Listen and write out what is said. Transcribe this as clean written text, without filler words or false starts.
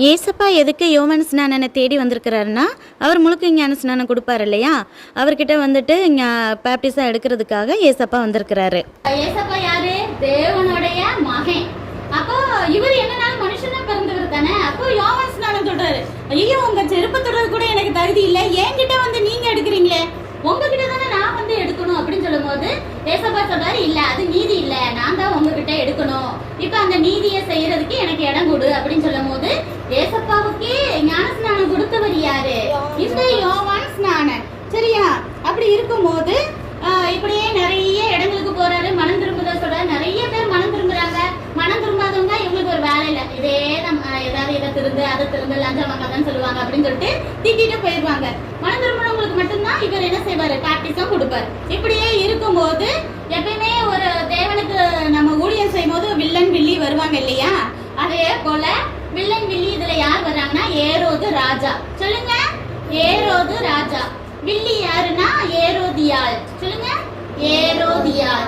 ஏசப்பா எதுக்கு யோவான் ஸ்நானனை தேடி வந்திருக்கிறாருன்னா, அவர் முழுக்க ஞான ஸ்நானம் கொடுப்பார் இல்லையா, அவர்கிட்ட வந்துட்டு பேப்டிஸம் எடுக்கிறதுக்காக ஏசப்பா வந்திருக்கிறாரு. ஏசப்பா யாரு? தேவனுடைய மகன். அப்போ இவர் என்னன்னாலும் மனுஷனா பிறந்தவர் தானே. அப்போ யோவான் ஸ்நானம் சொல்றாரு, ஐயோ உங்க செருப்பு தொடர்றது கூட எனக்கு தகுதி இல்லை, என்கிட்ட வந்து நீங்க எடுக்கிறீங்களே, உங்ககிட்ட தானே நான் வந்து எடுக்கணும் அப்படின்னு சொல்லும் போது ஏசப்பா சொல்றாரு, இல்ல அது நீதி இல்ல, நான் தான் உங்ககிட்ட எடுக்கணும், இப்ப அந்த நீதியை செய்யறதுக்கு எனக்கு இடம் கொடு அப்படின்னு சொல்லும் போது ஏசப்பாவுக்கே ஞான ஸ்நானம் கொடுத்தவர் யாரு? இந்த யோவான் ஸ்நானன். சரியா? அப்படி இருக்கும் போது இப்படியே நிறைய இடங்களுக்கு போறாரு, மனம் திரும்புதா சொல்றாரு. நிறைய பேர் மனம் திரும்புறாங்க. மனம் திரும்பாதவங்க இவங்களுக்கு ஒரு வேலை இல்லை, இதே ஏதாவது இதை திருந்து அதை திருந்து லஞ்சம் வாங்காதான் சொல்லுவாங்க அப்படின்னு சொல்லிட்டு திட்டிட்டு போயிடுவாங்க. மனம் திரும்பினவங்களுக்கு மட்டும்தான் இவர் என்ன செய்வாரு? பேப்டிஸம் கொடுப்பாரு. இப்படியே இருக்கும்போது எப்பயுமே ஒரு தேவனுக்கு நம்ம ஊழியம் செய்யும் போது வில்லன் வில்லி வருவாங்க இல்லையா, அதே போல வில்லன் வில்லி இதுல யார் வர்றாங்கன்னா ஏரோது ராஜா. சொல்லுங்க, ஏரோது ராஜா. வில்லி யாருன்னா ஏரோதியாள். சொல்லுங்க, ஏரோதியாள்.